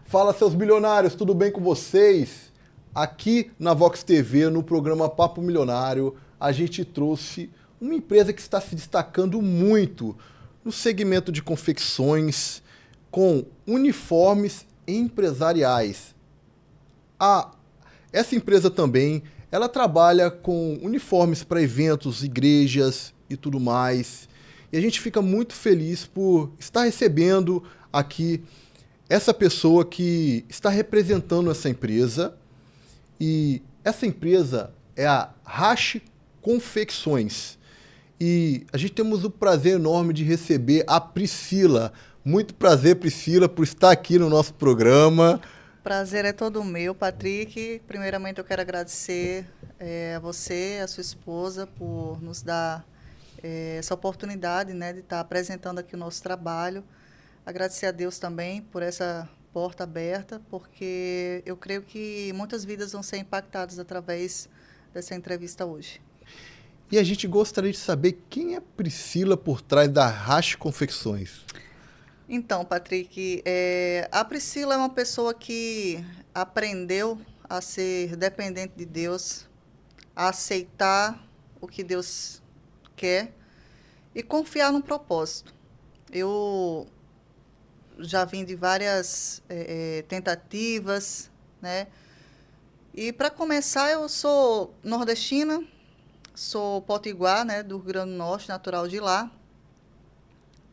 Fala, seus bilionários, tudo bem com vocês? Aqui na Vox TV, no programa Papo Milionário, a gente trouxe uma empresa que está se destacando muito no segmento de confecções com uniformes empresariais. Essa empresa também, ela trabalha com uniformes para eventos, igrejas e tudo mais. E a gente fica muito feliz por estar recebendo aqui essa pessoa que está representando essa empresa. E essa empresa é a Hash Confecções. E a gente temos o prazer enorme de receber a Priscila. Muito prazer, Priscila, por estar aqui no nosso programa. Prazer é todo meu, Patrick. Primeiramente, eu quero agradecer a você, a sua esposa, por nos dar essa oportunidade, né, de estar apresentando aqui o nosso trabalho. Agradecer a Deus também por essa porta aberta, porque eu creio que muitas vidas vão ser impactadas através dessa entrevista hoje. E a gente gostaria de saber quem é Priscila por trás da Hash Confecções. Então, Patrick, a Priscila é uma pessoa que aprendeu a ser dependente de Deus, a aceitar o que Deus quer e confiar no propósito. Eu já vim de várias tentativas, né? E para começar, eu sou nordestina, sou potiguar, né, do Rio Grande do Norte, natural de lá.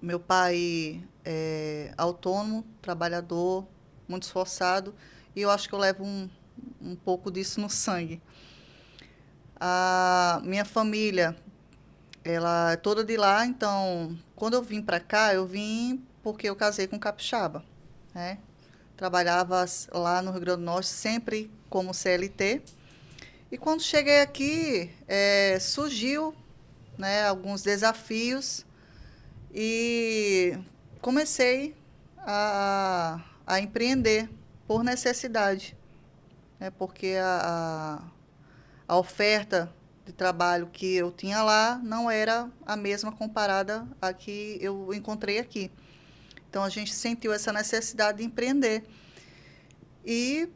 Meu pai é autônomo, trabalhador, muito esforçado, e eu acho que eu levo um pouco disso no sangue. A minha família, ela é toda de lá, então, quando eu vim para cá, eu vim porque eu casei com um capixaba, né? Trabalhava lá no Rio Grande do Norte, sempre como CLT. E quando cheguei aqui, surgiu, né, alguns desafios e comecei a empreender por necessidade, né, porque a oferta de trabalho que eu tinha lá não era a mesma comparada à que eu encontrei aqui. Então, a gente sentiu essa necessidade de empreender. E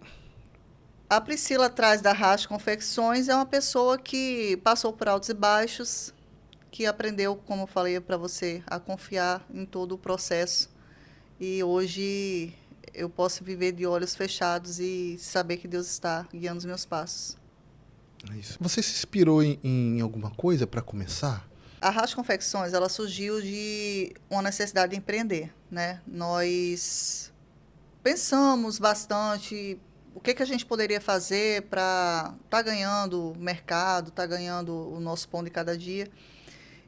a Priscila, atrás da Hash Confecções, é uma pessoa que passou por altos e baixos, que aprendeu, como eu falei para você, a confiar em todo o processo. E hoje eu posso viver de olhos fechados e saber que Deus está guiando os meus passos. É isso. Você se inspirou em alguma coisa para começar? A Hash Confecções, ela surgiu de uma necessidade de empreender, né? Nós pensamos bastante o que a gente poderia fazer para estar ganhando mercado, estar ganhando o nosso pão de cada dia.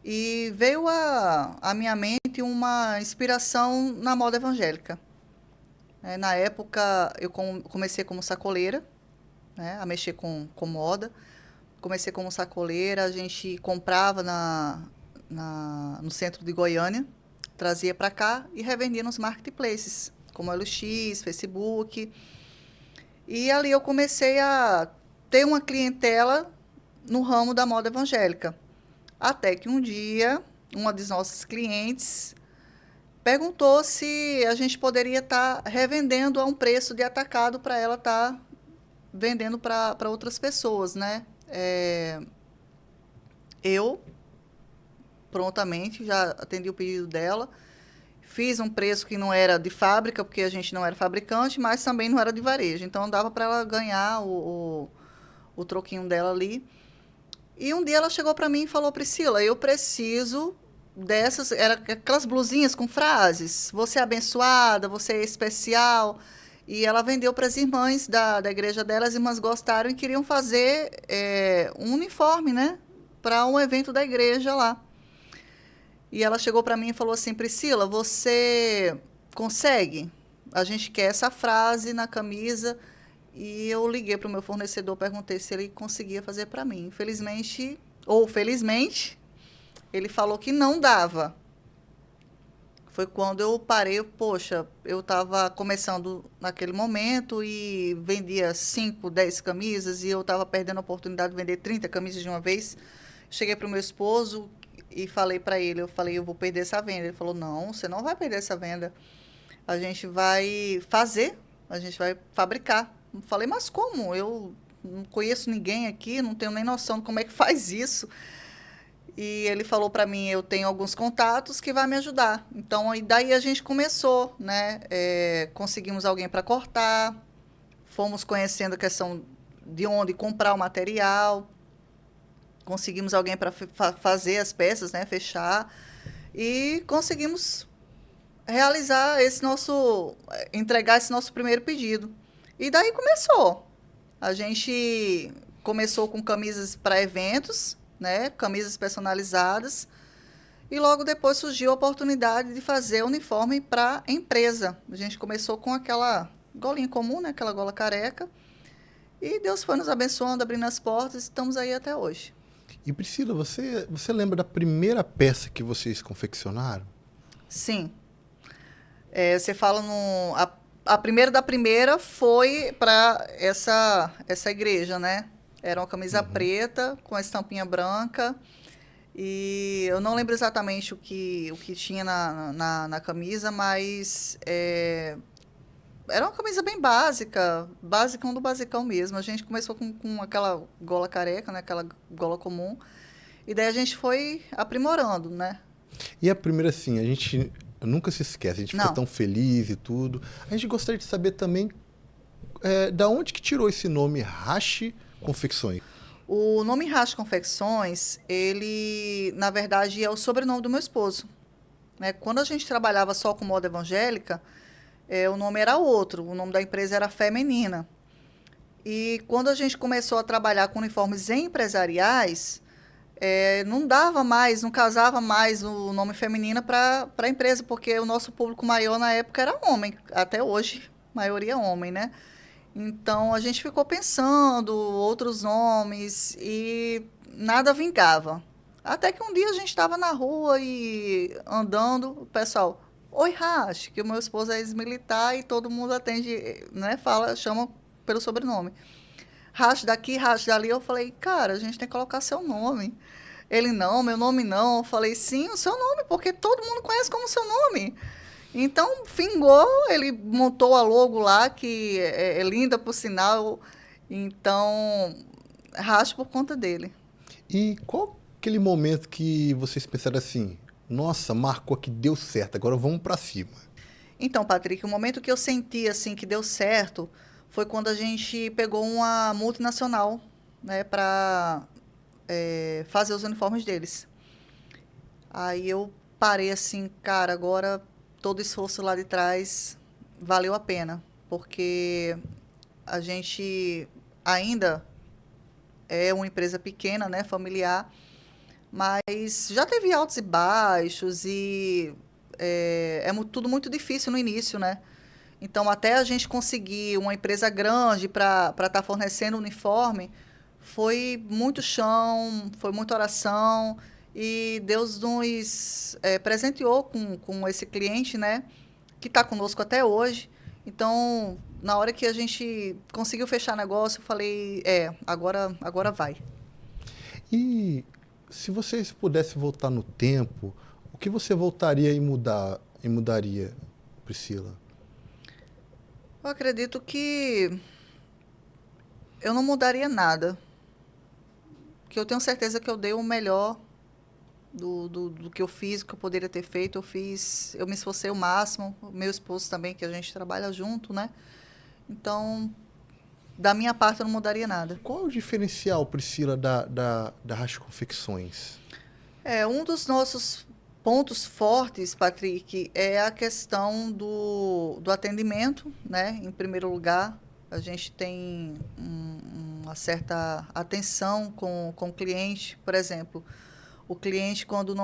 E veio à minha mente uma inspiração na moda evangélica. Na época, eu comecei como sacoleira, né, a mexer com moda. Comecei como sacoleira, a gente comprava no centro de Goiânia, trazia para cá e revendia nos marketplaces, como LX, Facebook. E ali eu comecei a ter uma clientela no ramo da moda evangélica. Até que um dia, uma das nossas clientes perguntou se a gente poderia estar revendendo a um preço de atacado para ela estar vendendo para outras pessoas, né? Eu, prontamente, já atendi o pedido dela, fiz um preço que não era de fábrica, porque a gente não era fabricante, mas também não era de varejo. Então, dava para ela ganhar o troquinho dela ali. E um dia ela chegou para mim e falou: Priscila, eu preciso dessas, era aquelas blusinhas com frases, você é abençoada, você é especial. E ela vendeu para as irmãs da igreja dela, as irmãs gostaram e queriam fazer um uniforme, né, para um evento da igreja lá. E ela chegou para mim e falou assim: Priscila, você consegue? A gente quer essa frase na camisa. E eu liguei para o meu fornecedor, perguntei se ele conseguia fazer para mim. Infelizmente, ou felizmente, ele falou que não dava. Foi quando eu parei, poxa, eu estava começando naquele momento e vendia 5, 10 camisas e eu estava perdendo a oportunidade de vender 30 camisas de uma vez. Cheguei para o meu esposo e falei para ele, eu vou perder essa venda. Ele falou: não, você não vai perder essa venda. A gente vai fazer a gente vai fabricar. Eu falei, mas como? Eu não conheço ninguém aqui, não tenho nem noção de como é que faz isso. E ele falou para mim, eu tenho alguns contatos que vai me ajudar. Então, aí daí a gente começou, né? Conseguimos alguém para cortar, fomos conhecendo a questão de onde comprar o material, conseguimos alguém para fazer as peças, né? Fechar, e conseguimos realizar entregar esse nosso primeiro pedido. E daí começou. A gente começou com camisas para eventos, né? Camisas personalizadas. E logo depois surgiu a oportunidade de fazer uniforme para empresa. A gente começou com aquela golinha comum, né? Aquela gola careca. E Deus foi nos abençoando, abrindo as portas, e estamos aí até hoje. E Priscila, você lembra da primeira peça que vocês confeccionaram? Sim. Você fala no. A primeira da primeira foi para essa igreja, né? Era uma camisa preta com a estampinha branca. E eu não lembro exatamente o que tinha na camisa, mas era uma camisa bem básica, basicão do basicão mesmo. A gente começou com aquela gola careca, né? Aquela gola comum. E daí a gente foi aprimorando, né? E a primeira, assim, a gente nunca se esquece, a gente fica Não. tão feliz e tudo. A gente gostaria de saber também da onde que tirou esse nome Hashi Confecções. O nome Racha Confecções, ele, na verdade, é o sobrenome do meu esposo. Né? Quando a gente trabalhava só com moda evangélica, o nome era outro. O nome da empresa era Feminina. E quando a gente começou a trabalhar com uniformes empresariais, não dava mais, não casava mais o nome Feminina para a empresa, porque o nosso público maior na época era homem. Até hoje, maioria homem, né? Então a gente ficou pensando outros nomes e nada vingava. Até que um dia a gente estava na rua e andando, o pessoal, oi, Rash, que o meu esposo é ex-militar e todo mundo atende, né? Chama pelo sobrenome. Rash daqui, Rash dali. Eu falei, cara, a gente tem que colocar seu nome. Ele, não, meu nome não. Eu falei, sim, o seu nome, porque todo mundo conhece como seu nome. Então, fingou, ele montou a logo lá, que é linda por sinal. Então, racho por conta dele. E qual aquele momento que vocês pensaram assim, nossa, marcou aqui, deu certo, agora vamos para cima? Então, Patrick, o momento que eu senti assim que deu certo foi quando a gente pegou uma multinacional, né, para fazer os uniformes deles. Aí eu parei assim, cara, agora todo o esforço lá de trás valeu a pena, porque a gente ainda é uma empresa pequena, né, familiar, mas já teve altos e baixos e tudo muito difícil no início, né? Então, até a gente conseguir uma empresa grande para estar fornecendo uniforme, foi muito chão, foi muita oração, e Deus nos presenteou com esse cliente, né? Que está conosco até hoje. Então, na hora que a gente conseguiu fechar negócio, eu falei, agora vai. E se vocês pudessem voltar no tempo, o que você voltaria e mudaria, Priscila? Eu acredito que eu não mudaria nada. Que eu tenho certeza que eu dei o melhor do que eu fiz, o que eu poderia ter feito. Eu me esforcei o máximo. O meu esposo também, que a gente trabalha junto, né? Então, da minha parte, eu não mudaria nada. Qual é o diferencial, Priscila, da Racha Confecções? Um dos nossos pontos fortes, Patrick, é a questão do atendimento, né? Em primeiro lugar, a gente tem uma certa atenção com o cliente. Por exemplo, o cliente, quando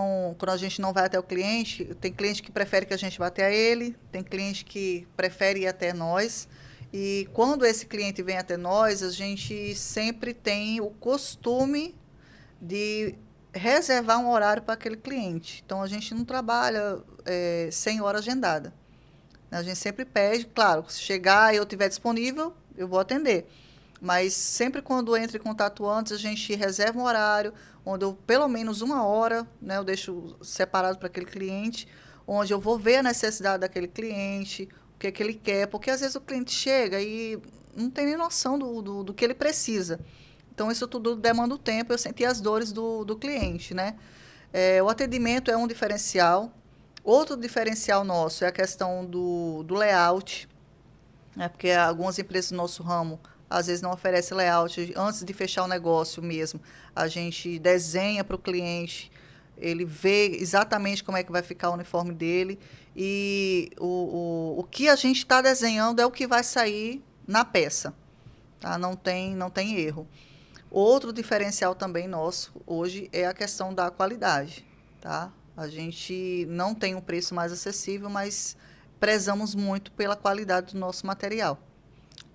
a gente não vai até o cliente, tem cliente que prefere que a gente vá até ele, tem cliente que prefere ir até nós. E quando esse cliente vem até nós, a gente sempre tem o costume de reservar um horário para aquele cliente. Então, a gente não trabalha sem hora agendada. A gente sempre pede, claro, se chegar e eu estiver disponível, eu vou atender. Mas sempre quando entra em contato antes, a gente reserva um horário, onde eu, pelo menos uma hora, né, eu deixo separado para aquele cliente, onde eu vou ver a necessidade daquele cliente, o que é que ele quer, porque às vezes o cliente chega e não tem nem noção do que ele precisa. Então, isso tudo demanda o tempo, eu senti as dores do cliente, né? O atendimento é um diferencial. Outro diferencial nosso é a questão do layout, né? Porque algumas empresas do nosso ramo, às vezes, não oferecem layout. Antes de fechar o negócio mesmo, a gente desenha para o cliente, ele vê exatamente como é que vai ficar o uniforme dele, e o que a gente está desenhando é o que vai sair na peça. Tá? Não tem erro. Outro diferencial também nosso hoje é a questão da qualidade, tá? A gente não tem um preço mais acessível, mas prezamos muito pela qualidade do nosso material.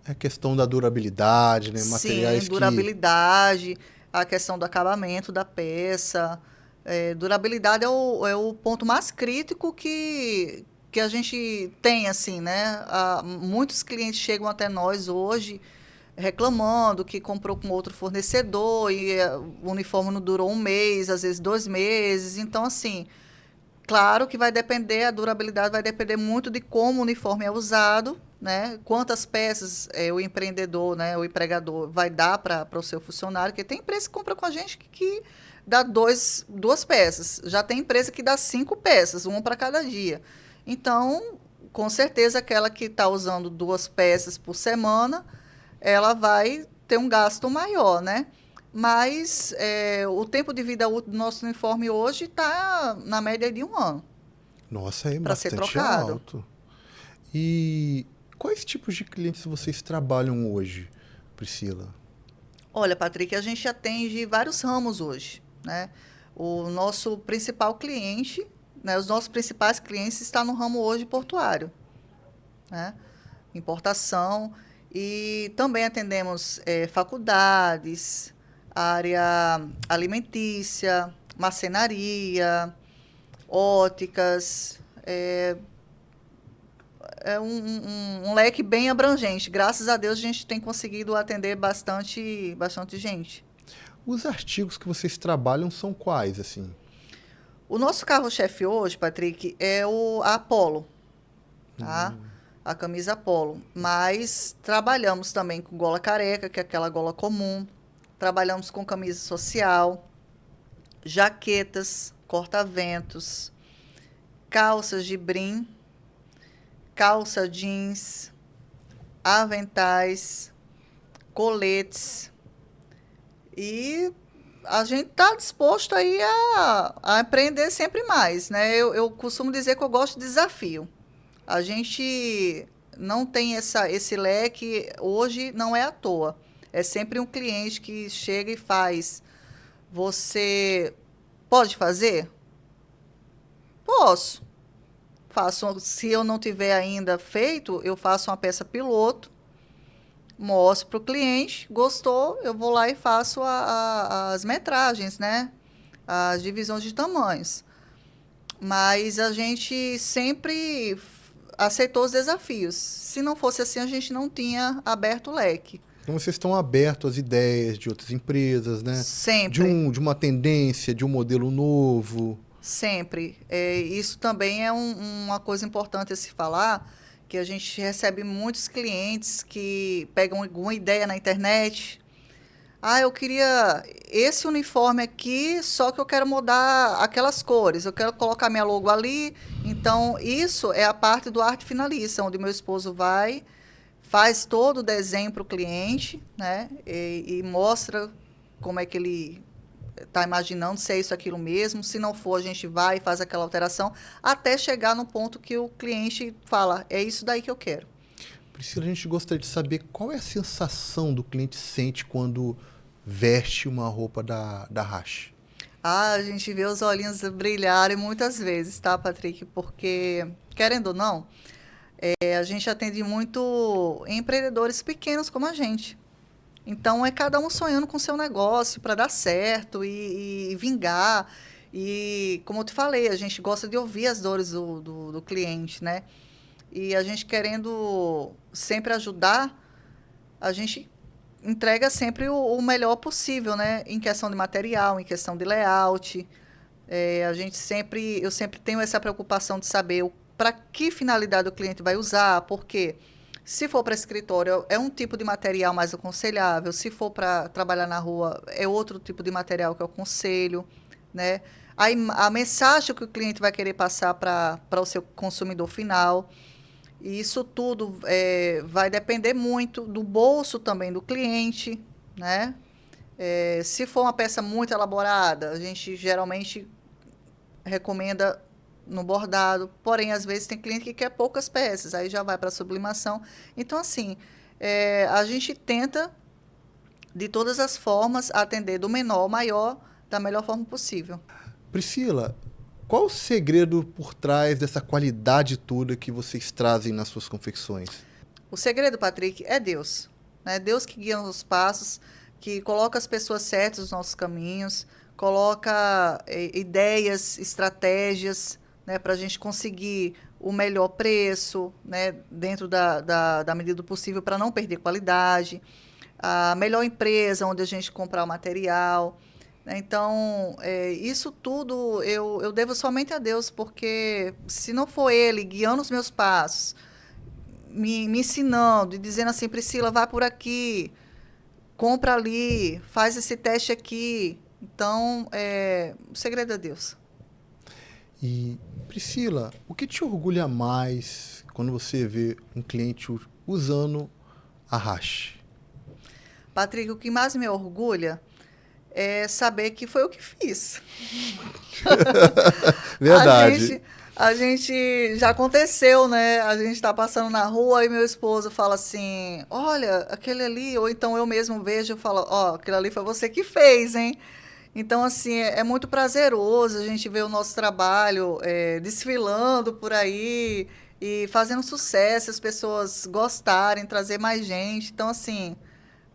É a questão da durabilidade, né? Sim, Materiais que... durabilidade, a questão do acabamento da peça. Durabilidade é o ponto mais crítico que a gente tem, assim, né? Muitos clientes chegam até nós hoje reclamando que comprou com outro fornecedor e o uniforme não durou um mês, às vezes 2 meses. Então, assim, claro que vai depender, a durabilidade vai depender muito de como o uniforme é usado, né? Quantas peças o empreendedor, né, o empregador vai dar para o seu funcionário, porque tem empresa que compra com a gente que dá duas peças. Já tem empresa que dá 5 peças, uma para cada dia. Então, com certeza, aquela que está usando 2 peças por semana, ela vai ter um gasto maior, né? Mas o tempo de vida útil do nosso uniforme hoje está na média de 1 ano Nossa, é para ser bastante trocado. alto. E quais tipos de clientes vocês trabalham hoje, Priscila? Olha, Patrick, a gente atende vários ramos hoje, né? O nosso principal cliente, né, os nossos principais clientes estão no ramo hoje portuário, né? Importação, e também atendemos faculdades, área alimentícia, marcenaria, óticas. É um leque bem abrangente. Graças a Deus a gente tem conseguido atender bastante gente. Os artigos que vocês trabalham são quais, assim? O nosso carro-chefe hoje, Patrick, é a Polo, tá? A camisa Polo. Mas trabalhamos também com gola careca, que é aquela gola comum. Trabalhamos com camisa social, jaquetas, corta-ventos, calças de brim, calça jeans, aventais, coletes. E a gente está disposto aí a aprender sempre mais, né? Eu costumo dizer que eu gosto de desafio. A gente não tem esse leque, hoje não é à toa. É sempre um cliente que chega e faz. Você pode fazer? Posso. Faço, se eu não tiver ainda feito, eu faço uma peça piloto, mostro para o cliente, gostou, eu vou lá e faço as metragens, né? As divisões de tamanhos. Mas a gente sempre aceitou os desafios. Se não fosse assim, a gente não tinha aberto o leque. Então vocês estão abertos às ideias de outras empresas, né? Sempre, De uma tendência, de um modelo novo. sempre. Isso também é uma coisa importante a se falar, que a gente recebe muitos clientes que pegam alguma ideia na internet. Ah, eu queria esse uniforme aqui, só que eu quero mudar aquelas cores. Eu quero colocar minha logo ali. Então, isso é a parte do arte finalista, onde meu esposo vai, faz todo o desenho para o cliente, né? E mostra como é que ele está imaginando, se é isso aquilo mesmo. Se não for, a gente vai e faz aquela alteração, até chegar no ponto que o cliente fala, é isso daí que eu quero. Priscila, a gente gostaria de saber qual é a sensação do cliente sente quando veste uma roupa da Hash. Ah, a gente vê os olhinhos brilharem muitas vezes, tá, Patrick? Porque, querendo ou não, a gente atende muito empreendedores pequenos como a gente. Então, é cada um sonhando com o seu negócio para dar certo e vingar. E, como eu te falei, a gente gosta de ouvir as dores do cliente, né? E a gente querendo sempre ajudar, a gente entrega sempre o melhor possível, né? Em questão de material, em questão de layout. Eu sempre tenho essa preocupação de saber para que finalidade o cliente vai usar, porque se for para escritório é um tipo de material mais aconselhável, se for para trabalhar na rua é outro tipo de material que eu aconselho, né? A mensagem que o cliente vai querer passar para o seu consumidor final. E isso tudo vai depender muito do bolso também do cliente, né? Se for uma peça muito elaborada, a gente geralmente recomenda no bordado, porém, às vezes tem cliente que quer poucas peças, aí já vai para a sublimação. Então, assim, a gente tenta, de todas as formas, atender do menor ao maior da melhor forma possível. Priscila, qual o segredo por trás dessa qualidade toda que vocês trazem nas suas confecções? O segredo, Patrick, é Deus. Né? Deus que guia os passos, que coloca as pessoas certas nos nossos caminhos, coloca ideias, estratégias, né, para a gente conseguir o melhor preço, né, dentro da medida do possível, para não perder qualidade, a melhor empresa onde a gente comprar o material. Então, isso tudo eu devo somente a Deus, porque se não for Ele guiando os meus passos, me ensinando e dizendo assim, Priscila, vai por aqui, compra ali, faz esse teste aqui. Então, o segredo é Deus. E, Priscila, o que te orgulha mais quando você vê um cliente usando a Hash? Patrick, o que mais me orgulha é saber que foi eu que fiz. Verdade. A gente já aconteceu, né? A gente está passando na rua e meu esposo fala assim, olha, aquele ali, ou então eu mesmo vejo e falo, ó, aquele ali foi você que fez, hein? Então, assim, é muito prazeroso a gente ver o nosso trabalho desfilando por aí e fazendo sucesso, as pessoas gostarem, trazer mais gente. Então, assim,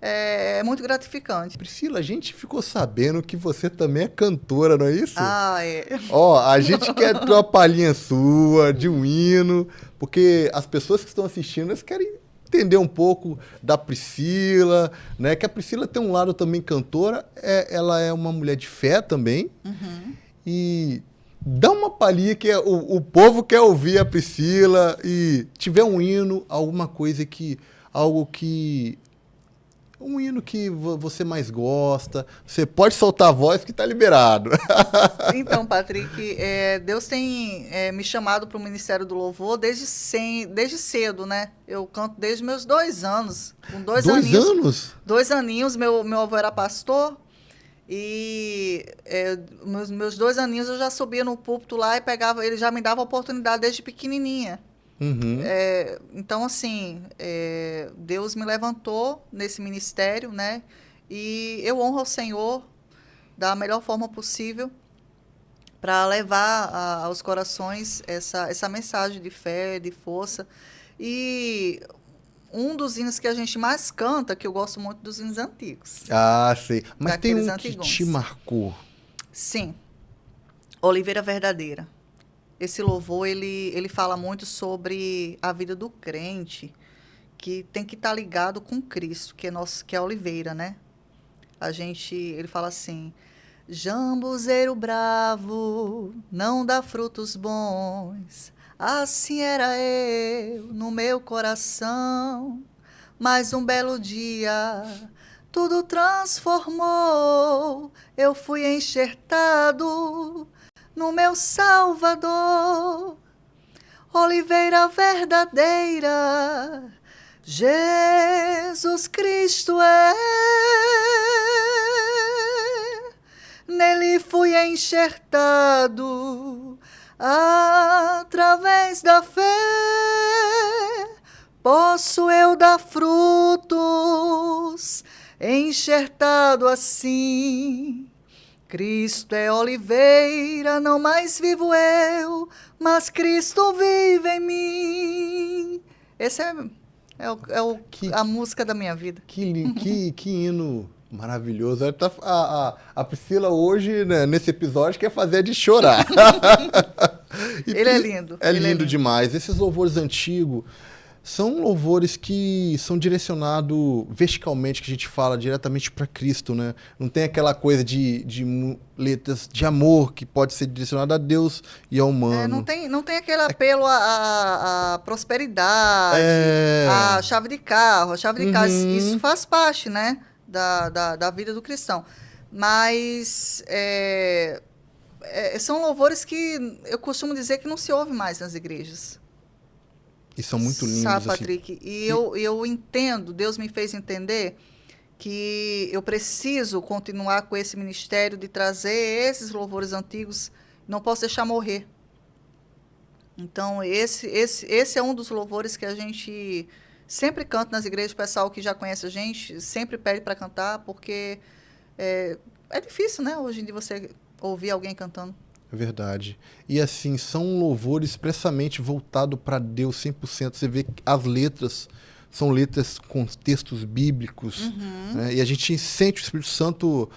é muito gratificante. Priscila, a gente ficou sabendo que você também é cantora, não é isso? Ah, é. Ó, a gente quer ter uma palhinha sua, de um hino, porque as pessoas que estão assistindo, elas querem entender um pouco da Priscila, né? Que a Priscila tem um lado também cantora, ela é uma mulher de fé também. Uhum. E dá uma palhinha que o povo quer ouvir a Priscila e tiver um hino, alguma coisa que... Um hino que você mais gosta. Você pode soltar a voz que está liberado. Então, Patrick, Deus tem me chamado para o Ministério do Louvor desde cedo, né? Eu canto desde meus 2 anos. Com 2 aninhos. 2 anos? 2 aninhos, meu avô era pastor. E meus 2 aninhos eu já subia no púlpito lá e pegava, ele já me dava oportunidade desde pequenininha. Uhum. Então, assim, Deus me levantou nesse ministério, né? E eu honro ao Senhor da melhor forma possível para levar aos corações essa mensagem de fé, de força. E um dos hinos que a gente mais canta, que eu gosto muito dos hinos antigos. Ah, sei. Mas tem um antigões. que te marcou. Sim. Oliveira Verdadeira. Esse louvor, ele fala muito sobre a vida do crente, que tem que estar ligado com Cristo, que é a oliveira, né? Ele fala assim, jambuzeiro bravo, não dá frutos bons, assim era eu no meu coração, mas um belo dia tudo transformou, eu fui enxertado no meu Salvador, oliveira verdadeira, Jesus Cristo é. Nele fui enxertado através da fé. Posso eu dar frutos, enxertado assim. Cristo é oliveira, não mais vivo eu, mas Cristo vive em mim. Esse a música da minha vida. Que hino maravilhoso. A Priscila hoje, né, nesse episódio, quer fazer de chorar. Ele é lindo. É lindo demais. Esses louvores antigos são louvores que são direcionados verticalmente, que a gente fala diretamente para Cristo, né? Não tem aquela coisa de letras de amor que pode ser direcionada a Deus e ao Não humano. tem, não tem aquele apelo à prosperidade, É. à chave de carro, a chave de casa. Isso Uhum. faz parte, né, da vida do cristão. Mas são louvores que eu costumo dizer que não se ouve mais nas igrejas. E são muito Sabe, lindos, assim. Patrick? E E- eu entendo, Deus me fez entender que eu preciso continuar com esse ministério de trazer esses louvores antigos, não posso deixar morrer. Então, esse é um dos louvores que a gente sempre canta nas igrejas. O pessoal que já conhece a gente sempre pede para cantar, porque é difícil, né, hoje em dia você ouvir alguém cantando. É verdade. E assim, são louvores expressamente voltados para Deus 100%. Você vê que as letras são letras com textos bíblicos, Uhum. né? E a gente sente o Espírito Santo,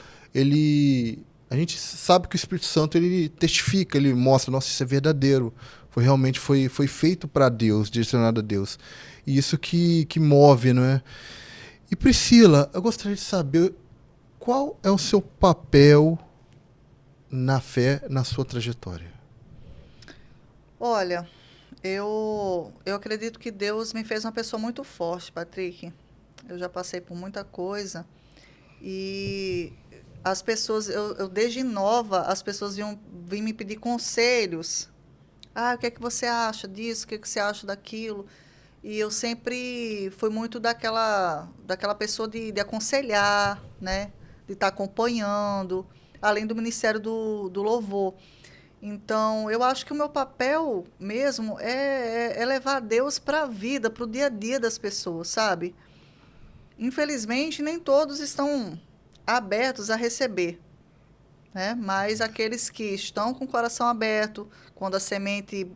a gente sabe que o Espírito Santo ele testifica, ele mostra, nossa, isso é verdadeiro. Foi feito para Deus, direcionado a Deus. E isso que move, não é? E Priscila, eu gostaria de saber qual é o seu papel na fé, na sua trajetória. Olha, eu acredito que Deus me fez uma pessoa muito forte, Patrick. Eu já passei por muita coisa e as pessoas, eu desde nova, as pessoas vinham me pedir conselhos. Ah, o que é que você acha disso? O que é que você acha daquilo? E eu sempre fui muito daquela pessoa de aconselhar, né? De estar acompanhando, além do Ministério do Louvor. Então, eu acho que o meu papel mesmo é levar Deus para a vida, para o dia a dia das pessoas, sabe? Infelizmente, nem todos estão abertos a receber, né? Mas aqueles que estão com o coração aberto, quando a semente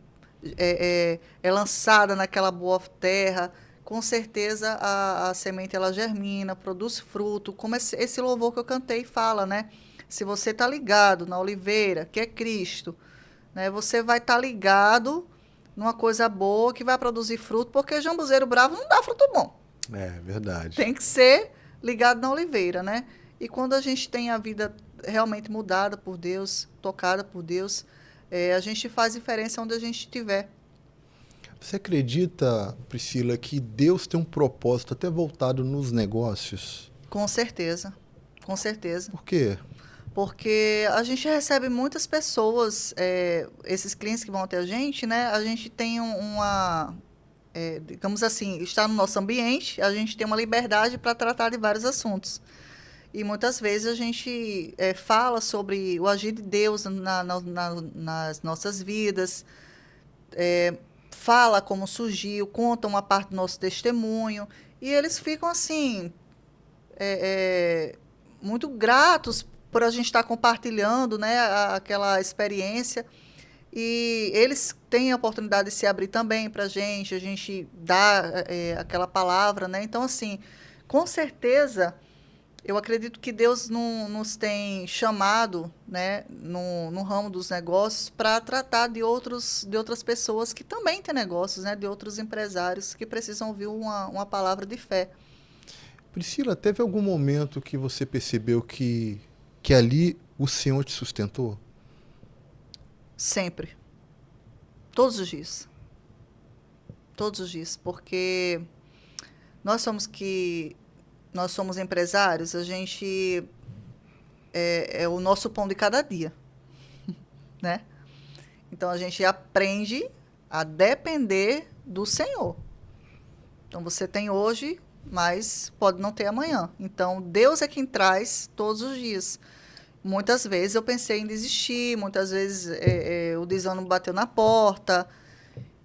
é lançada naquela boa terra, com certeza a semente ela germina, produz fruto, como esse louvor que eu cantei fala, né? Se você está ligado na oliveira, que é Cristo, né? Você vai estar ligado numa coisa boa que vai produzir fruto, porque jambuzeiro bravo não dá fruto bom. É verdade. Tem que ser ligado na oliveira, né? E quando a gente tem a vida realmente mudada por Deus, tocada por Deus, a gente faz diferença onde a gente estiver. Você acredita, Priscila, que Deus tem um propósito até voltado nos negócios? Com certeza, com certeza. Por quê? Porque a gente recebe muitas pessoas, esses clientes que vão até a gente, né? A gente tem digamos assim, está no nosso ambiente, a gente tem uma liberdade para tratar de vários assuntos. E muitas vezes a gente fala sobre o agir de Deus nas nossas vidas, fala como surgiu, conta uma parte do nosso testemunho, e eles ficam assim, muito gratos por a gente estar compartilhando, né, aquela experiência. E eles têm a oportunidade de se abrir também para a gente dá aquela palavra, né? Então, assim, com certeza, eu acredito que Deus nos tem chamado, né, no ramo dos negócios para tratar de outras pessoas que também têm negócios, né, de outros empresários que precisam ouvir uma palavra de fé. Priscila, teve algum momento que você percebeu que ali o Senhor te sustentou? Sempre. Todos os dias. Todos os dias. Porque nós somos que nós somos empresários, a gente é o nosso pão de cada dia, né? Então a gente aprende a depender do Senhor. Então você tem hoje, mas pode não ter amanhã. Então Deus é quem traz todos os dias. Muitas vezes eu pensei em desistir, muitas vezes o desânimo bateu na porta,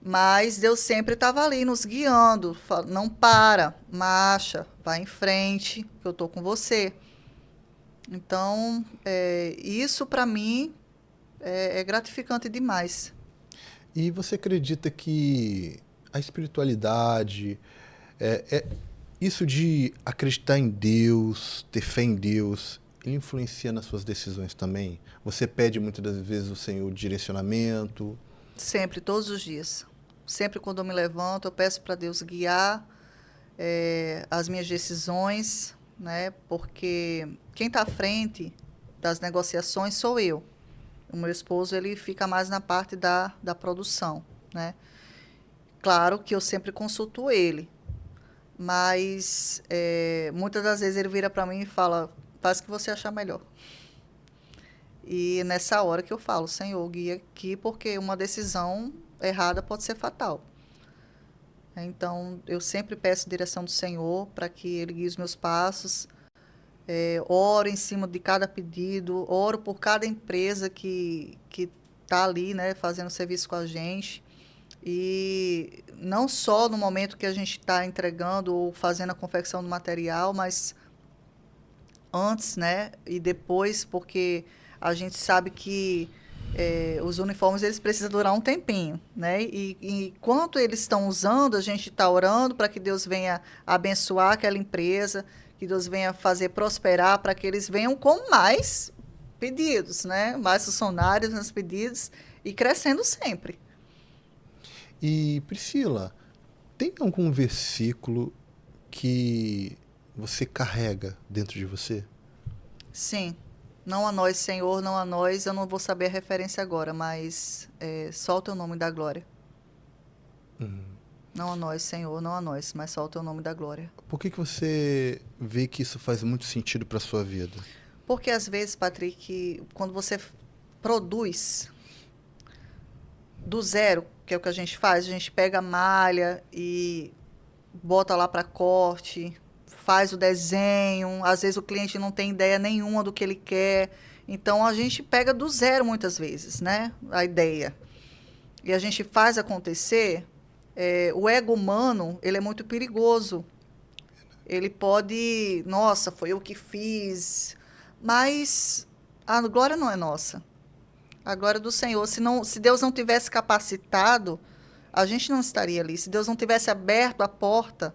mas Deus sempre estava ali nos guiando. Não para, marcha, vai em frente, que eu estou com você. Então, isso para mim é gratificante demais. E você acredita que a espiritualidade, isso de acreditar em Deus, ter fé em Deus, ele influencia nas suas decisões também? Você pede muitas das vezes o Senhor direcionamento? Sempre, todos os dias. sempre quando eu me levanto, eu peço para Deus guiar as minhas decisões, né? Porque quem está à frente das negociações sou eu. O meu esposo, ele fica mais na parte da produção, né? Claro que eu sempre consulto ele, mas muitas das vezes ele vira para mim e fala, faz o que você achar melhor. E nessa hora que eu falo, Senhor, guia aqui, porque uma decisão errada pode ser fatal. Então, eu sempre peço direção do Senhor para que Ele guie os meus passos. Oro em cima de cada pedido, oro por cada empresa que está ali, né, fazendo serviço com a gente. E não só no momento que a gente está entregando ou fazendo a confecção do material, mas antes, né, e depois, porque a gente sabe que os uniformes eles precisam durar um tempinho, né? E enquanto eles estão usando, a gente está orando para que Deus venha abençoar aquela empresa, que Deus venha fazer prosperar, para que eles venham com mais pedidos, né? Mais funcionários nos pedidos e crescendo sempre. E Priscila, tem algum versículo que você carrega dentro de você? Sim. Não a nós, Senhor, não a nós. Eu não vou saber a referência agora, mas só o teu nome da glória. Não a nós, Senhor, não a nós, mas só o teu nome da glória. Por que você vê que isso faz muito sentido para sua vida? Porque às vezes, Patrick, quando você produz do zero, que é o que a gente faz, a gente pega a malha e bota lá para corte, faz o desenho, às vezes o cliente não tem ideia nenhuma do que ele quer. Então a gente pega do zero muitas vezes, né? A ideia. E a gente faz acontecer. O ego humano, ele é muito perigoso. Ele pode, nossa, foi eu que fiz, mas a glória não é nossa. A glória é do Senhor. Se Deus não tivesse capacitado, a gente não estaria ali. Se Deus não tivesse aberto a porta,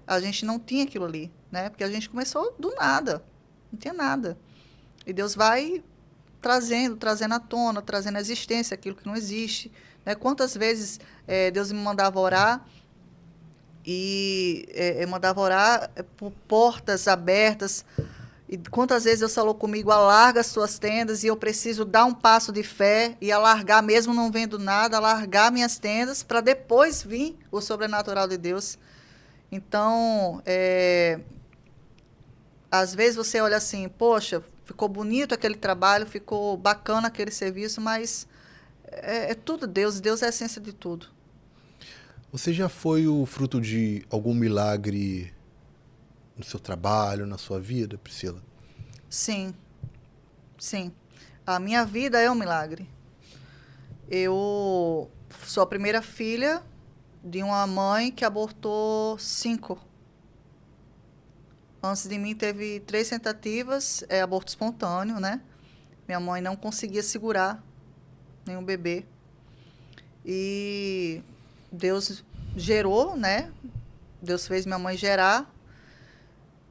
a gente não tinha aquilo ali, né? Porque a gente começou do nada, não tinha nada. E Deus vai trazendo à tona, trazendo à existência aquilo que não existe, né? Quantas vezes Deus me mandava orar e mandava orar por portas abertas. E quantas vezes Deus falou comigo, alarga as suas tendas, e eu preciso dar um passo de fé e alargar, mesmo não vendo nada, alargar minhas tendas para depois vir o sobrenatural de Deus. Então, às vezes você olha assim, poxa, ficou bonito aquele trabalho, ficou bacana aquele serviço, mas é tudo Deus, Deus é a essência de tudo. Você já foi o fruto de algum milagre no seu trabalho, na sua vida, Priscila? Sim, sim. A minha vida é um milagre. Eu sou a primeira filha de uma mãe que abortou 5. Antes de mim teve 3 tentativas, aborto espontâneo, né? Minha mãe não conseguia segurar nenhum bebê. E Deus gerou, né? Deus fez minha mãe gerar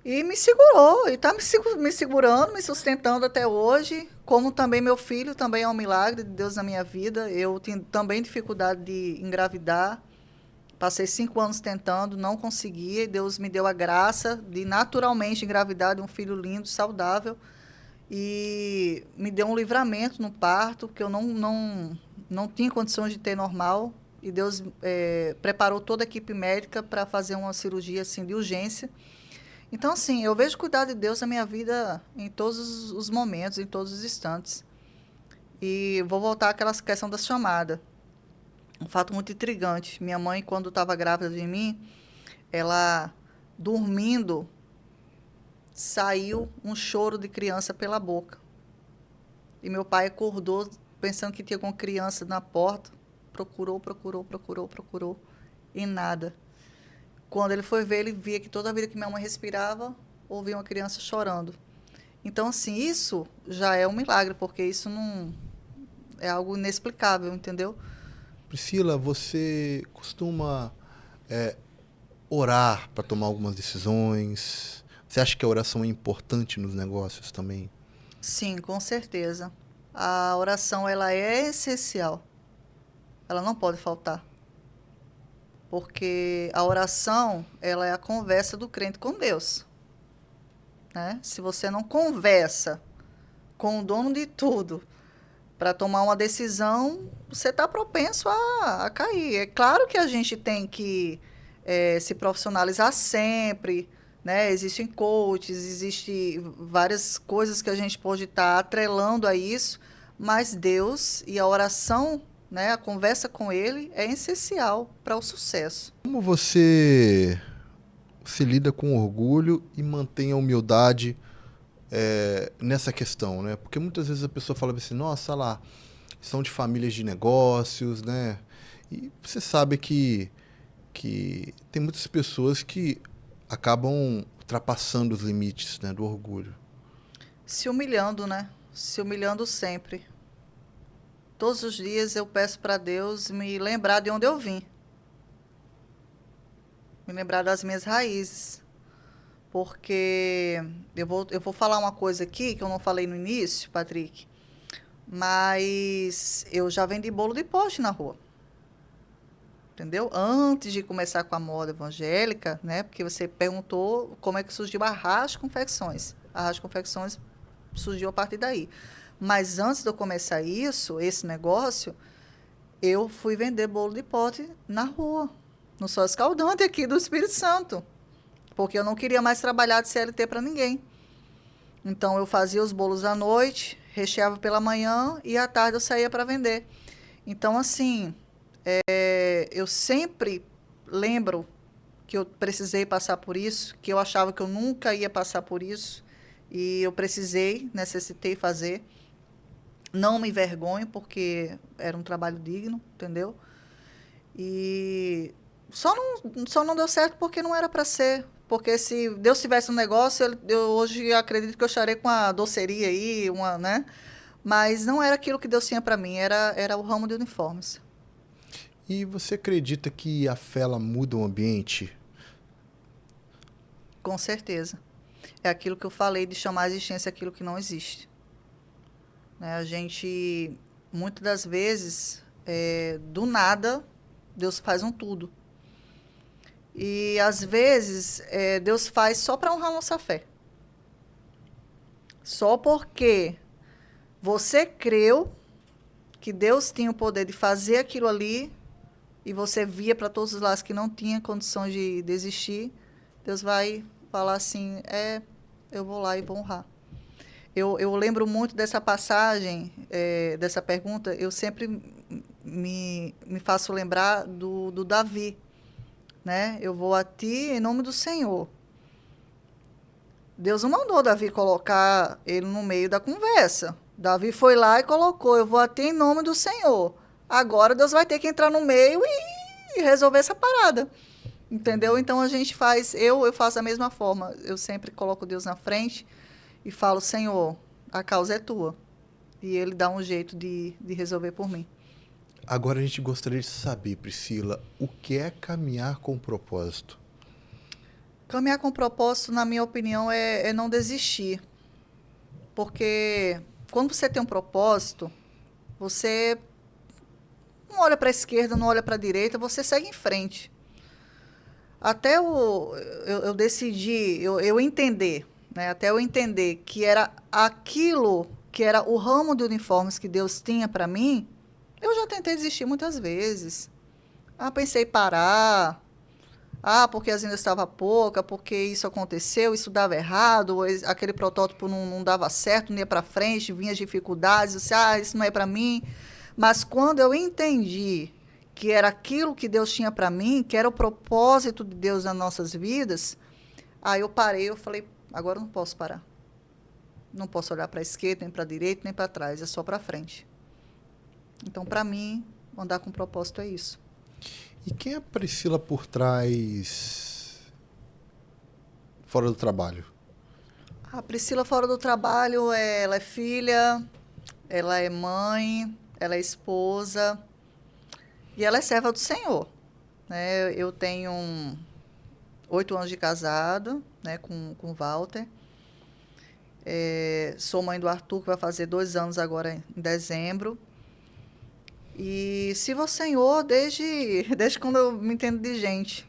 e me segurou. E está me segurando, me sustentando até hoje. Como também meu filho, também é um milagre de Deus na minha vida. Eu tinha também dificuldade de engravidar. Passei 5 anos tentando, não conseguia. E Deus me deu a graça de naturalmente engravidar de um filho lindo, saudável. E me deu um livramento no parto, que eu não tinha condições de ter normal. E Deus preparou toda a equipe médica para fazer uma cirurgia assim, de urgência. Então, assim, eu vejo o cuidado de Deus na minha vida em todos os momentos, em todos os instantes. E vou voltar àquela questão da chamada. Um fato muito intrigante. Minha mãe, quando estava grávida de mim, ela, dormindo, saiu um choro de criança pela boca. E meu pai acordou pensando que tinha alguma criança na porta. Procurou. E nada. Quando ele foi ver, ele via que toda vida que minha mãe respirava, ouvia uma criança chorando. Então, assim, isso já é um milagre, porque isso não é algo inexplicável, entendeu? Priscila, você costuma orar para tomar algumas decisões? Você acha que a oração é importante nos negócios também? Sim, com certeza. A oração, ela é essencial. Ela não pode faltar. Porque a oração, ela é a conversa do crente com Deus, né? Se você não conversa com o dono de tudo para tomar uma decisão, você está propenso a cair. É claro que a gente tem que se profissionalizar sempre, né? Existem coaches, existem várias coisas que a gente pode estar atrelando a isso, mas Deus e a oração, né? A conversa com Ele é essencial para o sucesso. Como você se lida com orgulho e mantém a humildade nessa questão, né? Porque muitas vezes a pessoa fala assim, nossa, lá, são de famílias de negócios, né? E você sabe que tem muitas pessoas que acabam ultrapassando os limites, né, do orgulho. Se humilhando, né? Se humilhando sempre. Todos os dias eu peço para Deus me lembrar de onde eu vim. Me lembrar das minhas raízes. Porque eu vou falar uma coisa aqui que eu não falei no início, Patrick, mas eu já vendi bolo de pote na rua. Entendeu? Antes de começar com a moda evangélica, né? Porque você perguntou como é que surgiu a Arras Confecções. A Arras Confecções surgiu a partir daí. Mas antes de eu começar esse negócio, eu fui vender bolo de pote na rua, no Sol Escaldante aqui do Espírito Santo. Porque eu não queria mais trabalhar de CLT para ninguém. Então, eu fazia os bolos à noite, recheava pela manhã e à tarde eu saía para vender. Então, assim, eu sempre lembro que eu precisei passar por isso, que eu achava que eu nunca ia passar por isso, e eu necessitei fazer. Não me envergonho, porque era um trabalho digno, entendeu? E só não deu certo porque não era para ser. Porque se Deus tivesse um negócio, eu hoje acredito que eu estaria com a doceria aí, né? Mas não era aquilo que Deus tinha para mim, era o ramo de uniformes. E você acredita que a fé ela muda o ambiente? Com certeza. É aquilo que eu falei de chamar a existência aquilo que não existe. Né? A gente, muitas das vezes, do nada, Deus faz um tudo. E, às vezes, Deus faz só para honrar nossa fé. Só porque você creu que Deus tinha o poder de fazer aquilo ali e você via para todos os lados que não tinha condição de desistir, Deus vai falar assim, eu vou lá e vou honrar. Eu lembro muito dessa passagem, dessa pergunta, eu sempre me faço lembrar do Davi, né? Eu vou a ti em nome do Senhor. Deus não mandou Davi colocar ele no meio da conversa. Davi foi lá e colocou, eu vou a ti em nome do Senhor. Agora Deus vai ter que entrar no meio e resolver essa parada. Entendeu? Então a gente eu faço da mesma forma. Eu sempre coloco Deus na frente e falo, Senhor, a causa é tua. E ele dá um jeito de resolver por mim. Agora a gente gostaria de saber, Priscila, o que é caminhar com propósito? Caminhar com propósito, na minha opinião, é não desistir. Porque quando você tem um propósito, você não olha para a esquerda, não olha para a direita, você segue em frente. Até eu decidi, eu entender, né? Até eu entender que era aquilo, que era o ramo de uniformes que Deus tinha para mim, eu já tentei desistir muitas vezes. Pensei em parar. Porque as vendas estavam pouca, porque isso aconteceu, isso dava errado, aquele protótipo não dava certo, não ia para frente, vinha as dificuldades, eu disse, isso não é para mim. Mas quando eu entendi que era aquilo que Deus tinha para mim, que era o propósito de Deus nas nossas vidas, aí eu parei, eu falei, agora eu não posso parar. Não posso olhar para a esquerda, nem para a direita, nem para trás, é só para frente. Então, para mim, andar com propósito é isso. E quem é a Priscila por trás, fora do trabalho? A Priscila fora do trabalho, ela é filha, ela é mãe, ela é esposa e ela é serva do Senhor. Né? Eu tenho 8 anos de casado, né, com o Walter. Sou mãe do Arthur, que vai fazer 2 anos agora em dezembro. E sirvo ao Senhor desde quando eu me entendo de gente.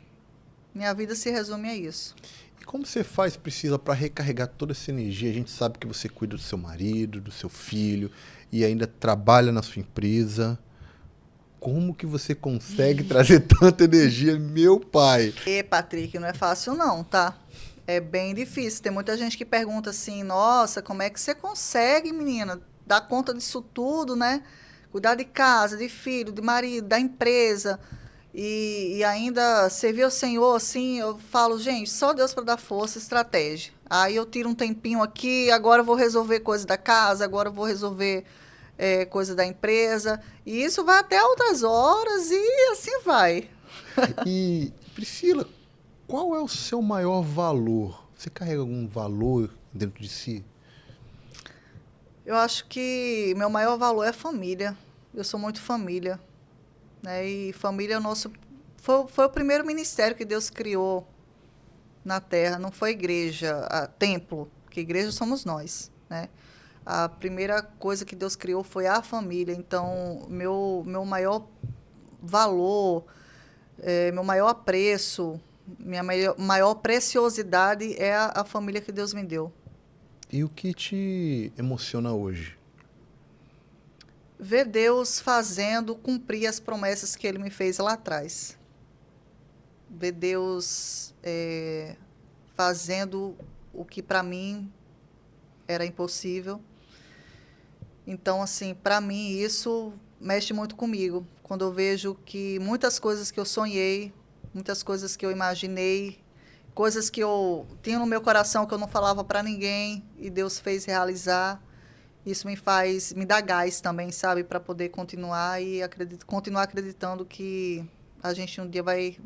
Minha vida se resume a isso. E como você faz, Priscila, para recarregar toda essa energia? A gente sabe que você cuida do seu marido, do seu filho e ainda trabalha na sua empresa. Como que você consegue trazer tanta energia, meu pai? E, Patrick, não é fácil não, tá? É bem difícil. Tem muita gente que pergunta assim, nossa, como é que você consegue, menina, dar conta disso tudo, né? Cuidar de casa, de filho, de marido, da empresa e ainda servir ao Senhor, assim, eu falo, gente, só Deus para dar força e estratégia. Aí eu tiro um tempinho aqui, agora eu vou resolver coisa da casa, agora eu vou resolver coisa da empresa. E isso vai até outras horas e assim vai. E, Priscila, qual é o seu maior valor? Você carrega algum valor dentro de si? Eu acho que meu maior valor é a família. Eu sou muito família, né? E família é o nosso. Foi o primeiro ministério que Deus criou na Terra. Não foi igreja, templo, que igreja somos nós, né? A primeira coisa que Deus criou foi a família. Então, meu maior valor, meu maior apreço, minha maior preciosidade é a família que Deus me deu. E o que te emociona hoje? Ver Deus fazendo cumprir as promessas que Ele me fez lá atrás. Ver Deus fazendo o que para mim era impossível. Então, assim, para mim isso mexe muito comigo. Quando eu vejo que muitas coisas que eu sonhei, muitas coisas que eu imaginei, coisas que eu tinha no meu coração que eu não falava para ninguém e Deus fez realizar. Isso me dá gás também, sabe, para poder continuar e continuar acreditando que a gente um dia vai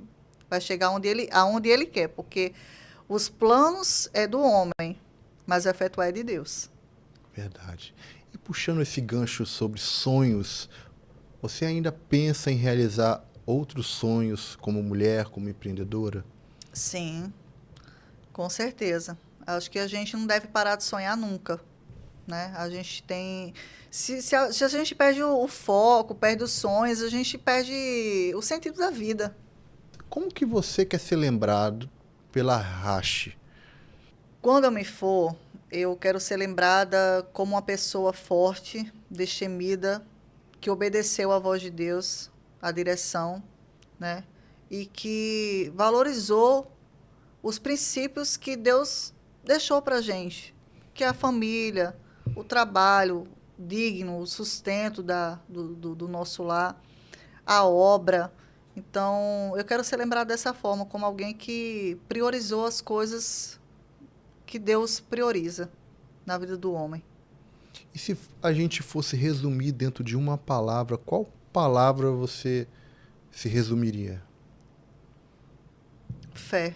chegar aonde ele quer, porque os planos é do homem, mas o efetuar é de Deus. Verdade. E puxando esse gancho sobre sonhos, você ainda pensa em realizar outros sonhos como mulher, como empreendedora? Sim, com certeza. Acho que a gente não deve parar de sonhar nunca, né? A gente tem. Se a gente perde o foco, perde os sonhos, a gente perde o sentido da vida. Como que você quer ser lembrado pela Rache? Quando eu me for, eu quero ser lembrada como uma pessoa forte, destemida, que obedeceu à voz de Deus, à direção, né? E que valorizou os princípios que Deus deixou para gente, que é a família, o trabalho digno, o sustento do nosso lar, a obra. Então, eu quero ser lembrada dessa forma, como alguém que priorizou as coisas que Deus prioriza na vida do homem. E se a gente fosse resumir dentro de uma palavra, qual palavra você se resumiria? Fé.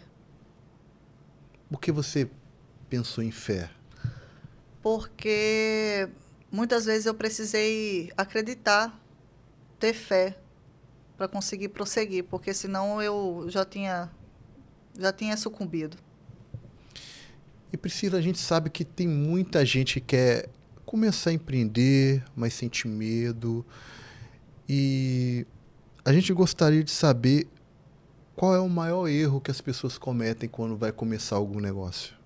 Por que você pensou em fé? Porque muitas vezes eu precisei acreditar, ter fé para conseguir prosseguir, porque senão eu já tinha sucumbido. E Priscila, a gente sabe que tem muita gente que quer começar a empreender, mas sente medo. E a gente gostaria de saber qual é o maior erro que as pessoas cometem quando vai começar algum negócio.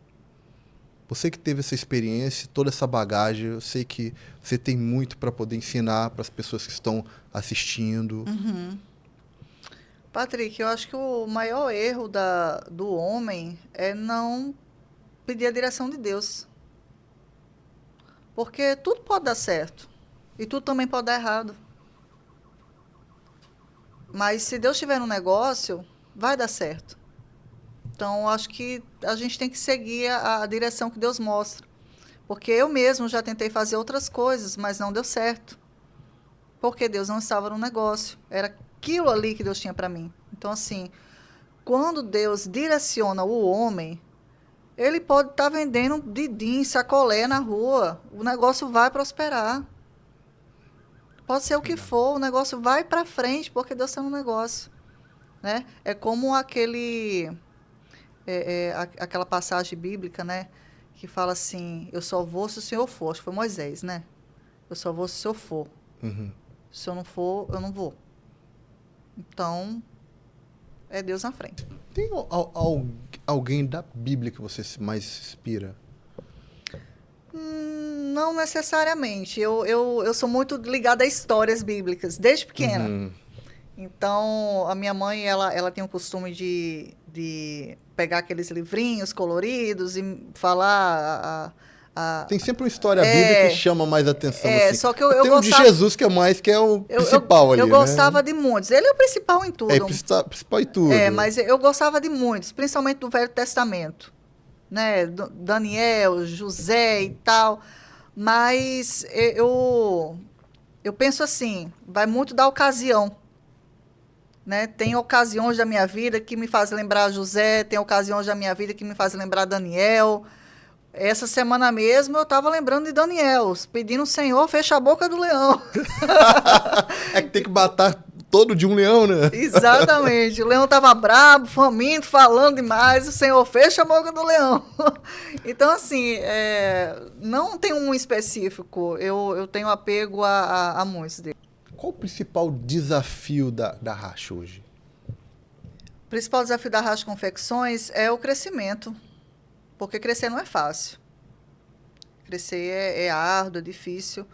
Você que teve essa experiência, toda essa bagagem, eu sei que você tem muito para poder ensinar para as pessoas que estão assistindo. Patrick, eu acho que o maior erro do homem é não pedir a direção de Deus. Porque tudo pode dar certo e tudo também pode dar errado. Mas se Deus estiver no negócio, vai dar certo. Então, acho que a gente tem que seguir a direção que Deus mostra. Porque eu mesmo já tentei fazer outras coisas, mas não deu certo. Porque Deus não estava no negócio. Era aquilo ali que Deus tinha para mim. Então, assim, quando Deus direciona o homem, ele pode estar vendendo didim, sacolé na rua. O negócio vai prosperar. Pode ser o que for, o negócio vai para frente, porque Deus está no negócio. Né? É como aquela passagem bíblica, né? Que fala assim, eu só vou se o Senhor for. Acho que foi Moisés, né? Eu só vou se o Senhor for. Uhum. Se eu não for, eu não vou. Então, é Deus na frente. Tem alguém da Bíblia que você mais se inspira? Não necessariamente. Eu sou muito ligada a histórias bíblicas, desde pequena. Uhum. Então, a minha mãe, ela tem o costume de pegar aqueles livrinhos coloridos e falar Tem sempre uma história bíblica que chama mais atenção, assim. só que eu Tem um de gostava, Jesus que é mais, que é o principal ali, eu né? gostava de muitos. Ele é o principal em tudo. É, principal em tudo. Mas eu gostava de muitos, principalmente do Velho Testamento, né? Daniel, José e tal. Mas eu penso assim, vai muito da ocasião. Né? Tem ocasiões da minha vida que me fazem lembrar José, tem ocasiões da minha vida que me fazem lembrar Daniel. Essa semana mesmo eu estava lembrando de Daniel, pedindo, Senhor, fecha a boca do leão. É que tem que matar todo de um leão, né? Exatamente. O leão estava brabo, faminto, falando demais. O Senhor, fecha a boca do leão. Então, assim, não tem um específico. Eu tenho apego a muitos deles. Qual o principal desafio da Racha hoje? O principal desafio da Racha Confecções é o crescimento. Porque crescer não é fácil. Crescer é árduo, é difícil,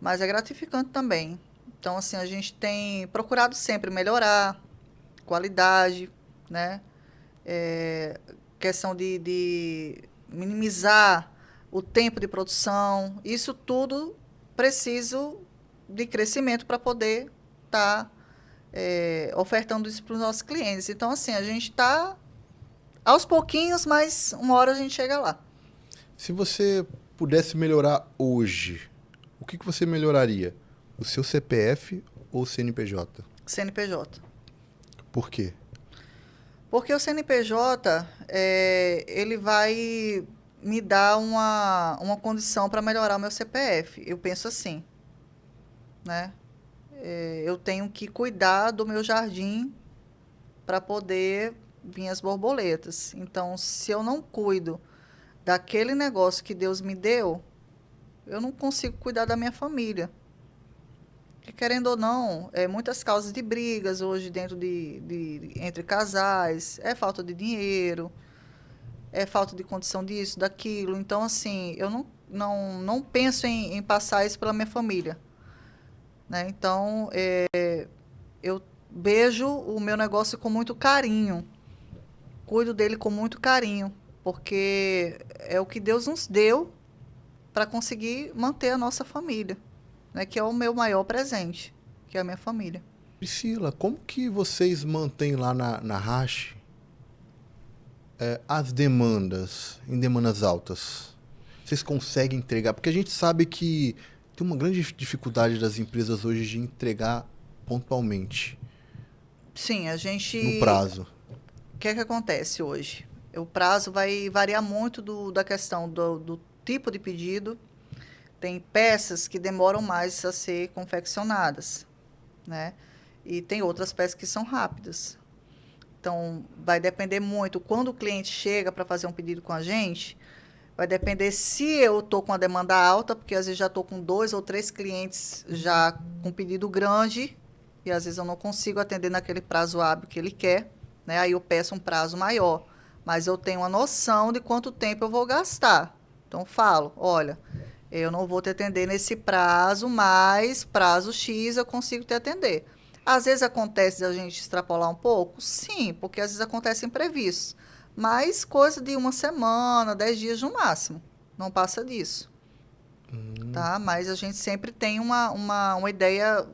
mas é gratificante também. Então, assim, a gente tem procurado sempre melhorar qualidade, né? Questão de minimizar o tempo de produção. Isso tudo preciso de crescimento para poder estar ofertando isso para os nossos clientes. Então, assim, a gente está aos pouquinhos, mas uma hora a gente chega lá. Se você pudesse melhorar hoje, o que você melhoraria? O seu CPF ou o CNPJ? CNPJ. Por quê? Porque o CNPJ, ele vai me dar uma condição para melhorar o meu CPF. Eu penso assim, né? Eu tenho que cuidar do meu jardim para poder vir as borboletas. Então, se eu não cuido daquele negócio que Deus me deu, eu não consigo cuidar da minha família. E, querendo ou não, muitas causas de brigas hoje dentro entre casais, é falta de dinheiro, é falta de condição disso, daquilo. Então, assim, eu não penso em passar isso pela minha família. Né? Então, eu vejo o meu negócio com muito carinho. Cuido dele com muito carinho, porque é o que Deus nos deu para conseguir manter a nossa família, né? Que é o meu maior presente, que é a minha família. Priscila, como que vocês mantêm lá na Rache as demandas, em demandas altas? Vocês conseguem entregar? Porque a gente sabe que tem uma grande dificuldade das empresas hoje de entregar pontualmente. Sim, a gente... No prazo. O que é que acontece hoje? O prazo vai variar muito da questão do tipo de pedido. Tem peças que demoram mais a ser confeccionadas, né? E tem outras peças que são rápidas. Então, vai depender muito. Quando o cliente chega para fazer um pedido com a gente, vai depender se eu estou com a demanda alta, porque às vezes já estou com 2 ou 3 clientes já com pedido grande, e às vezes eu não consigo atender naquele prazo hábil que ele quer. Né? Aí eu peço um prazo maior, mas eu tenho uma noção de quanto tempo eu vou gastar. Então, falo, olha, eu não vou te atender nesse prazo, mas prazo X eu consigo te atender. Às vezes acontece de a gente extrapolar um pouco? Sim, porque às vezes acontece imprevistos. Mas coisa de 1 semana, 10 dias no máximo. Não passa disso. Tá? Mas a gente sempre tem uma ideia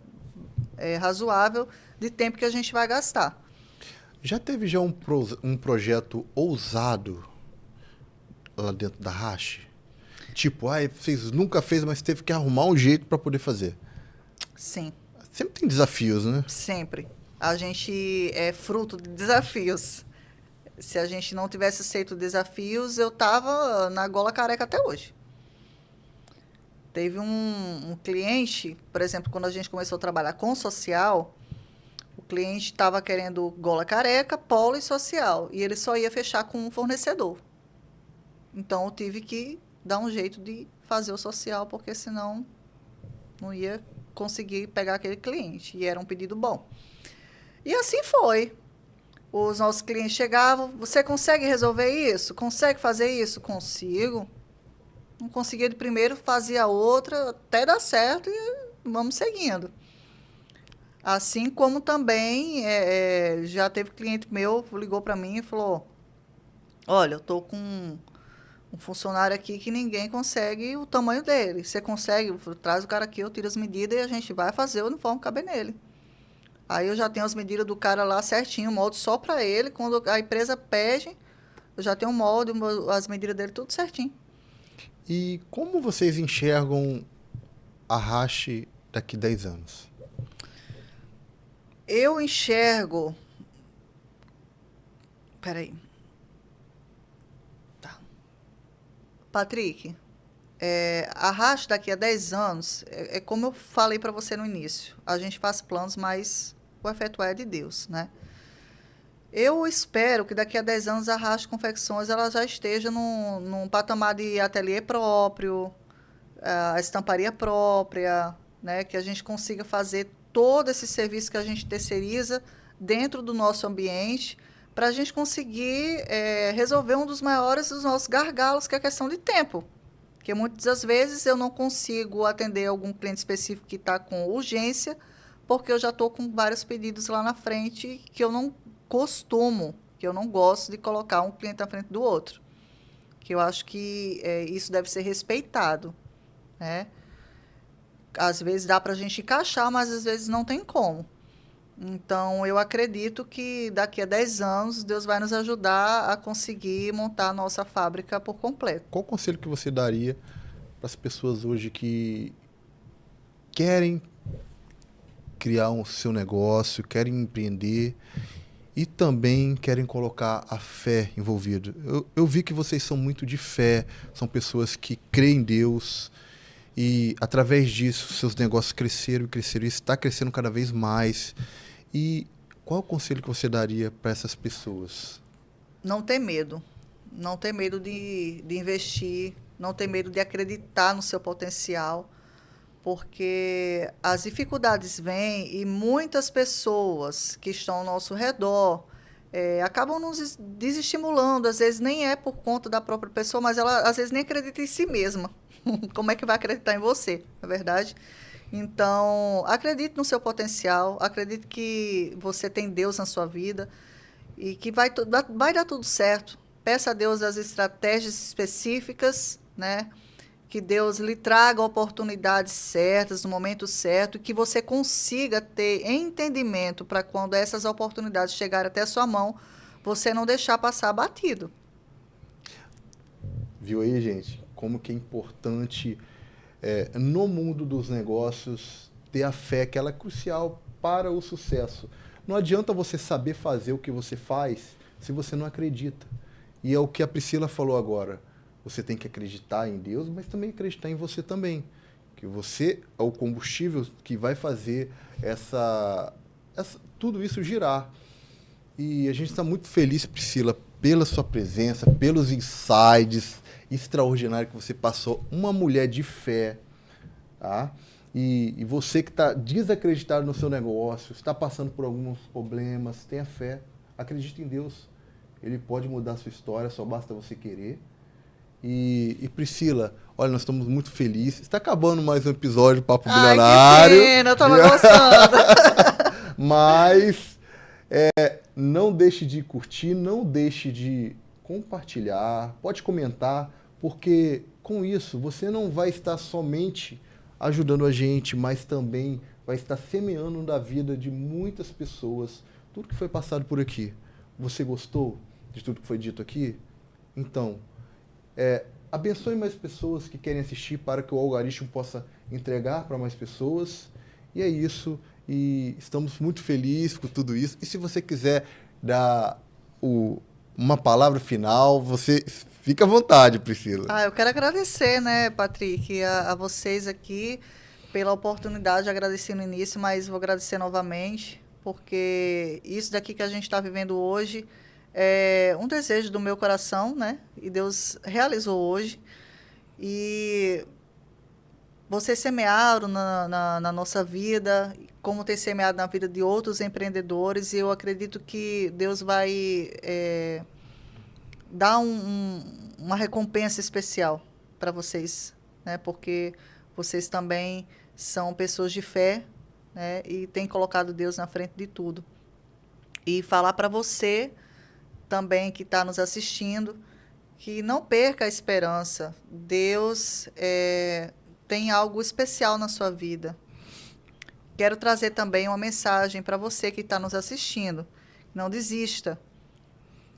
razoável de tempo que a gente vai gastar. Já teve um projeto ousado lá dentro da Rache? Tipo, vocês nunca fez, mas teve que arrumar um jeito para poder fazer. Sim. Sempre tem desafios, né? Sempre. A gente é fruto de desafios. Se a gente não tivesse aceito desafios, eu tava na gola careca até hoje. Teve um cliente, por exemplo, quando a gente começou a trabalhar com social, o cliente estava querendo gola careca, polo e social. E ele só ia fechar com um fornecedor. Então, eu tive que dar um jeito de fazer o social, porque senão não ia conseguir pegar aquele cliente. E era um pedido bom. E assim foi. Os nossos clientes chegavam, você consegue resolver isso? Consegue fazer isso? Consigo. Não conseguia de primeiro, fazia outra, até dar certo e vamos seguindo. Assim como também já teve cliente meu, ligou para mim e falou, olha, eu estou com um funcionário aqui que ninguém consegue o tamanho dele. Você consegue? Traz o cara aqui, eu tiro as medidas e a gente vai fazer o uniforme caber nele. Aí eu já tenho as medidas do cara lá certinho, o molde só para ele. Quando a empresa pede, eu já tenho o molde, as medidas dele tudo certinho. E como vocês enxergam a Hashi daqui 10 anos? Eu enxergo... Peraí. Tá. Patrick, a Racha daqui a 10 anos, é como eu falei para você no início, a gente faz planos, mas o efetuar é de Deus, né? Eu espero que daqui a 10 anos a Racha Confecções ela já esteja num patamar de ateliê próprio, a estamparia própria, né? Que a gente consiga fazer todo esse serviço que a gente terceiriza dentro do nosso ambiente para a gente conseguir resolver um dos maiores dos nossos gargalos, que é a questão de tempo. Porque muitas das vezes eu não consigo atender algum cliente específico que está com urgência, porque eu já estou com vários pedidos lá na frente que eu não costumo, que eu não gosto de colocar um cliente à frente do outro. Que eu acho que isso deve ser respeitado, né? Às vezes dá para a gente encaixar, mas às vezes não tem como. Então, eu acredito que daqui a 10 anos Deus vai nos ajudar a conseguir montar a nossa fábrica por completo. Qual conselho que você daria para as pessoas hoje que querem criar o seu negócio, querem empreender e também querem colocar a fé envolvida? Eu vi que vocês são muito de fé, são pessoas que creem em Deus e através disso seus negócios cresceram e cresceram e está crescendo cada vez mais. E qual o conselho que você daria para essas pessoas? Não ter medo. Não ter medo de investir, não ter medo de acreditar no seu potencial, porque as dificuldades vêm e muitas pessoas que estão ao nosso redor acabam nos desestimulando. Às vezes nem é por conta da própria pessoa, mas ela às vezes nem acredita em si mesma. Como é que vai acreditar em você, não é verdade? Então, acredite no seu potencial, acredite que você tem Deus na sua vida e que vai dar tudo certo. Peça a Deus as estratégias específicas, né? Que Deus lhe traga oportunidades certas, no momento certo, e que você consiga ter entendimento para quando essas oportunidades chegarem até a sua mão, você não deixar passar batido. Viu aí, gente? Como que é importante no mundo dos negócios ter a fé, que ela é crucial para o sucesso. Não adianta você saber fazer o que você faz se você não acredita. E é o que a Priscila falou agora. Você tem que acreditar em Deus, mas também acreditar em você também. Que você é o combustível que vai fazer tudo isso girar. E a gente está muito feliz, Priscila, pela sua presença, pelos insights extraordinários que você passou. Uma mulher de fé, tá? E você que está desacreditado no seu negócio, está passando por alguns problemas, tenha fé, acredite em Deus. Ele pode mudar a sua história, só basta você querer. E Priscila, olha, nós estamos muito felizes. Está acabando mais um episódio do Papo Bilionário. Que pena, eu estava gostando. Mas não deixe de curtir, não deixe de compartilhar, pode comentar, porque com isso você não vai estar somente ajudando a gente, mas também vai estar semeando na vida de muitas pessoas tudo que foi passado por aqui. Você gostou de tudo que foi dito aqui? Então, abençoe mais pessoas que querem assistir para que o algoritmo possa entregar para mais pessoas. E é isso. E estamos muito felizes com tudo isso. E se você quiser dar uma palavra final, você fica à vontade, Priscila. Eu quero agradecer, né, Patrick, a vocês aqui pela oportunidade. Agradeci no início, mas vou agradecer novamente, porque isso daqui que a gente está vivendo hoje é um desejo do meu coração, né? E Deus realizou hoje. E vocês semearam na nossa vida, como tem semeado na vida de outros empreendedores, e eu acredito que Deus vai dar uma recompensa especial para vocês, né? Porque vocês também são pessoas de fé, né? E têm colocado Deus na frente de tudo. E falar para você também que está nos assistindo, que não perca a esperança. Deus tem algo especial na sua vida. Quero trazer também uma mensagem para você que está nos assistindo. Não desista.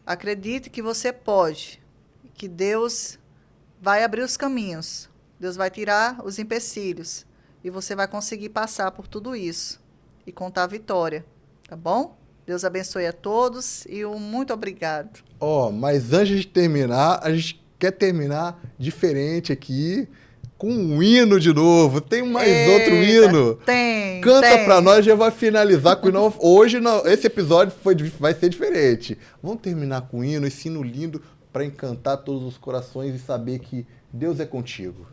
Acredite que você pode, que Deus vai abrir os caminhos. Deus vai tirar os empecilhos e você vai conseguir passar por tudo isso e contar a vitória, tá bom? Deus abençoe a todos e um muito obrigado. Mas antes de terminar, a gente quer terminar diferente aqui, com um hino de novo. Tem mais outro hino? Tem. Canta pra nós, já vai finalizar com o hino. Hoje, esse episódio vai ser diferente. Vamos terminar com o hino, esse hino lindo, para encantar todos os corações e saber que Deus é contigo.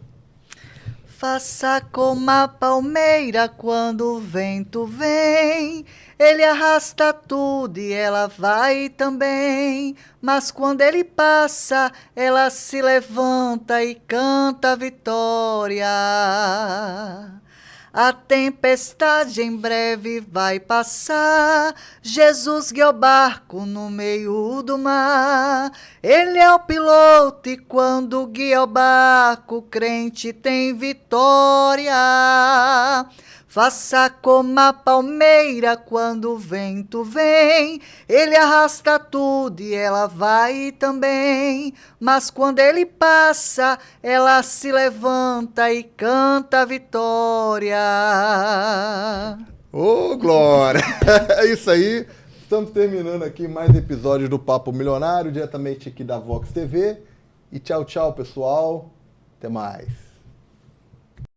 Faça como a palmeira quando o vento vem, ele arrasta tudo e ela vai também. Mas quando ele passa, ela se levanta e canta a vitória. A tempestade em breve vai passar, Jesus guia o barco no meio do mar. Ele é o piloto e quando guia o barco, o crente tem vitória. Faça como a palmeira quando o vento vem, ele arrasta tudo e ela vai também. Mas quando ele passa, ela se levanta e canta a vitória. Ô, glória! É isso aí. Estamos terminando aqui mais episódios do Papo Milionário, diretamente aqui da Vox TV. E tchau, tchau, pessoal. Até mais.